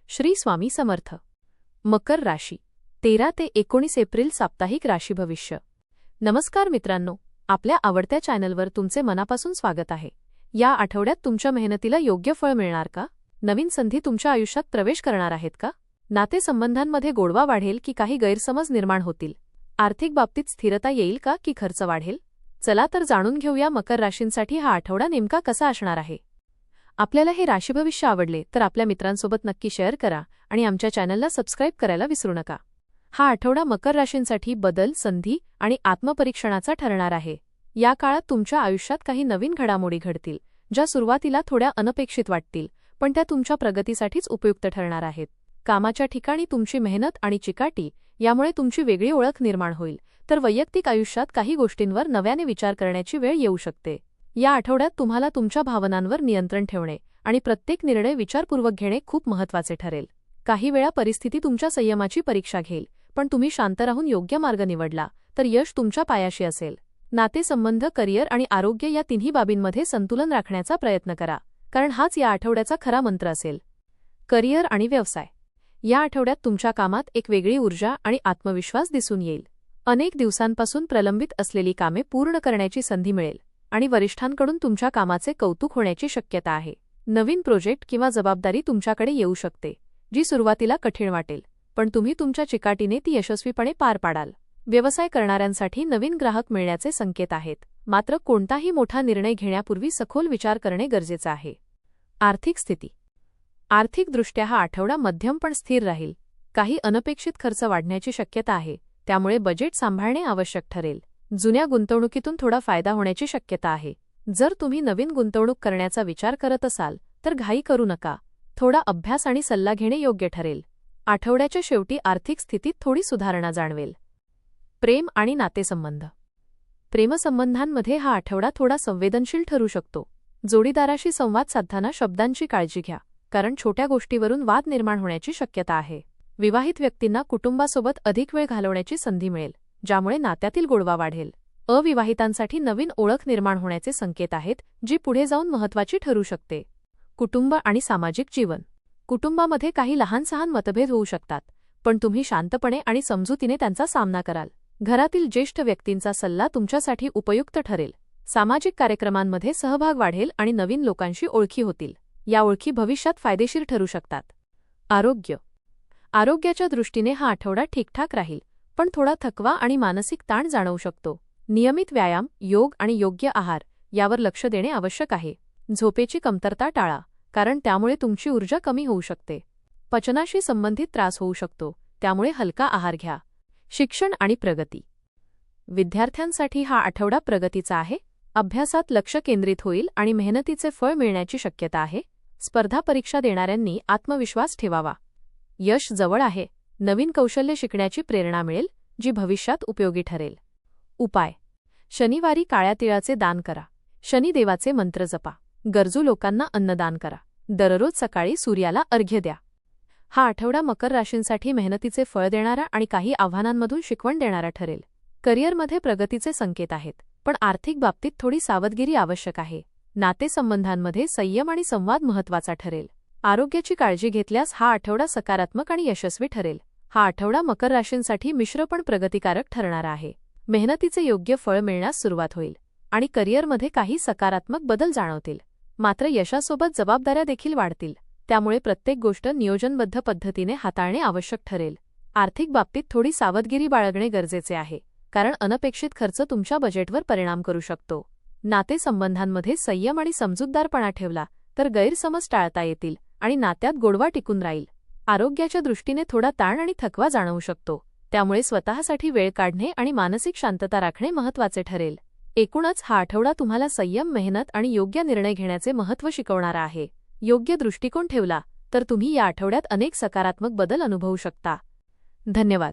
श्री स्वामी समर्थ. मकर राशी 13 ते 19 एप्रिल साप्ताहिक राशी भविष्य. नमस्कार मित्रांनो, आपल्या आवडत्या चॅनलवर तुमचे मनापासून स्वागत आहे. या आठवड्यात तुमच्या मेहनतीला योग्य फळ मिळणार का? नवीन संधी तुमच्या आयुष्यात प्रवेश करणार आहेत का? नातेसंबंधांमध्ये गोडवा वाढेल की काही गैरसमज निर्माण होतील? आर्थिक बाबतीत स्थिरता येईल का की खर्च वाढेल? चला तर जाणून घेऊया मकर राशींसाठी हा आठवडा नेमका कसा असणार आहे. आपल्याला हे राशी भविष्य आवडले तर आपल्या मित्रांसोबत नक्की शेअर करा आणि आमच्या चॅनलला सबस्क्राईब करायला विसरू नका. हा आठवडा मकर राशींसाठी बदल, संधी आणि आत्मपरीक्षणाचा ठरणार आहे. या काळात तुमच्या आयुष्यात काही नवीन घडामोडी घडतील, ज्या सुरुवातीला थोड्या अनपेक्षित वाटतील, पण त्या तुमच्या प्रगतीसाठीच उपयुक्त ठरणार आहेत. कामाच्या ठिकाणी तुमची मेहनत आणि चिकाटी यामुळे तुमची वेगळी ओळख निर्माण होईल, तर वैयक्तिक आयुष्यात काही गोष्टींवर नव्याने विचार करण्याची वेळ येऊ शकते. या आठवड्यात तुम्हाला तुमच्या भावनांवर नियंत्रण ठेवणे आणि प्रत्येक निर्णय विचारपूर्वक घेणे खूप महत्त्वाचे ठरेल. काही वेळा परिस्थिती तुमच्या संयमाची परीक्षा घेईल, पण तुम्ही शांत राहून योग्य मार्ग निवडला तर यश तुमच्या पायाशी असेल. नातेसंबंध, करिअर आणि आरोग्य या तिन्ही बाबींमध्ये संतुलन राखण्याचा प्रयत्न करा, कारण हाच या आठवड्याचा खरा मंत्र असेल. करिअर आणि व्यवसाय. या आठवड्यात तुमच्या कामात एक वेगळी ऊर्जा आणि आत्मविश्वास दिसून येईल. अनेक दिवसांपासून प्रलंबित असलेली कामे पूर्ण करण्याची संधी मिळेल आणि वरिष्ठांकडून तुमच्या कामाचे कौतुक होण्याची शक्यता आहे. नवीन प्रोजेक्ट किंवा जबाबदारी तुमच्याकडे येऊ शकते, जी सुरुवातीला कठीण वाटेल, पण तुम्ही तुमच्या चिकाटीने ती यशस्वीपणे पार पाडाल. व्यवसाय करणाऱ्यांसाठी नवीन ग्राहक मिळण्याचे संकेत आहेत, मात्र कोणताही मोठा निर्णय घेण्यापूर्वी सखोल विचार करणे गरजेचे आहे. आर्थिक स्थिती. आर्थिकदृष्ट्या हा आठवडा मध्यम पण स्थिर राहील. काही अनपेक्षित खर्च वाढण्याची शक्यता आहे, त्यामुळे बजेट सांभाळणे आवश्यक ठरेल. जुन्या गुंतवणुकीतून थोडा फायदा होण्याची शक्यता आहे. जर तुम्ही नवीन गुंतवणूक करण्याचा विचार करत असाल तर घाई करू नका. थोडा अभ्यास आणि सल्ला घेणे योग्य ठरेल. आठवड्याच्या शेवटी आर्थिक स्थितीत थोडी सुधारणा जाणवेल. प्रेम आणि नातेसंबंध. प्रेमसंबंधांमध्ये हा आठवडा थोडा संवेदनशील ठरू शकतो. जोडीदाराशी संवाद साधताना शब्दांची काळजी घ्या, कारण छोट्या गोष्टीवरून वाद निर्माण होण्याची शक्यता आहे. विवाहित व्यक्तींना कुटुंबासोबत अधिक वेळ घालवण्याची संधी मिळेल, ज्यामुळे नात्यातील गोडवा वाढेल. अविवाहितांसाठी नवीन ओळख निर्माण होण्याचे संकेत आहेत, जी पुढे जाऊन महत्त्वाची ठरू शकते. कुटुंब आणि सामाजिक जीवन. कुटुंबामध्ये काही लहान-सहान मतभेद होऊ शकतात, पण तुम्ही शांतपणे आणि समजुतीने त्यांचा सामना कराल. घरातील ज्येष्ठ व्यक्तींचा सल्ला तुमच्यासाठी उपयुक्त ठरेल. सामाजिक कार्यक्रमांमध्ये सहभाग वाढेल आणि नवीन लोकांशी ओळखी होतील. या ओळखी भविष्यात फायदेशीर ठरू शकतात. आरोग्य. आरोग्याच्या दृष्टीने हा आठवडा ठीकठाक राहील, पण थोडा थकवा आणि मानसिक ताण जाणवू शकतो. नियमित व्यायाम, योग आणि योग्य आहार यावर लक्ष देणे आवश्यक आहे. झोपेची कमतरता टाळा, कारण त्यामुळे तुमची ऊर्जा कमी होऊ शकते. पचनाशी संबंधित त्रास होऊ शकतो, त्यामुळे हलका आहार घ्या. शिक्षण आणि प्रगती. विद्यार्थ्यांसाठी हा आठवडा प्रगतीचा आहे. अभ्यासात लक्ष केंद्रित होईल आणि मेहनतीचे फळ मिळण्याची शक्यता आहे. स्पर्धा परीक्षा देणाऱ्यांनी आत्मविश्वास ठेवावा. यश जवळ आहे. नवीन कौशल्य शिकण्याची प्रेरणा मिळेल, जी भविष्यात उपयोगी ठरेल. उपाय. शनिवारी काळ्या तिळाचे दान करा. शनिदेवाचे मंत्र जपा. गरजू लोकांना अन्नदान करा. दररोज सकाळी सूर्याला अर्घ्य द्या. हा आठवडा मकर राशींसाठी मेहनतीचे फळ देणारा आणि काही आव्हानांमधून शिकवण देणारा ठरेल. करिअरमध्ये प्रगतीचे संकेत आहेत, पण आर्थिक बाबतीत थोडी सावधगिरी आवश्यक आहे. नातेसंबंधांमध्ये संयम आणि संवाद महत्त्वाचा ठरेल. आरोग्याची काळजी घेतल्यास हा आठवडा सकारात्मक आणि यशस्वी ठरेल. हा आठवडा मकर राशींसाठी मिश्र पण प्रगतिकारक ठरणारा आहे. मेहनतीचे योग्य फळ मिळण्यास सुरुवात होईल आणि करिअरमध्ये काही सकारात्मक बदल जाणवतील. मात्र यशासोबत जबाबदाऱ्या देखील वाढतील, त्यामुळे प्रत्येक गोष्ट नियोजनबद्ध पद्धतीने हाताळणे आवश्यक ठरेल. आर्थिक बाबतीत थोडी सावधगिरी बाळगणे गरजेचे आहे, कारण अनपेक्षित खर्च तुमच्या बजेटवर परिणाम करू शकतो. नातेसंबंधांमध्ये संयम आणि समजूतदारपणा ठेवला तर गैरसमज टाळता येतील आणि नात्यात गोडवा टिकून राहील. आरोग्याच्या दृष्टीने थोडा ताण आणि थकवा जाणवू शकतो, त्यामुळे स्वतःसाठी वेळ काढणे आणि मानसिक शांतता राखणे महत्त्वाचे ठरेल. एकूणच हा आठवडा तुम्हाला संयम, मेहनत आणि योग्य निर्णय घेण्याचे महत्त्व शिकवणारा आहे. योग्य दृष्टिकोन ठेवला तर तुम्ही या आठवड्यात अनेक सकारात्मक बदल अनुभवू शकता. धन्यवाद.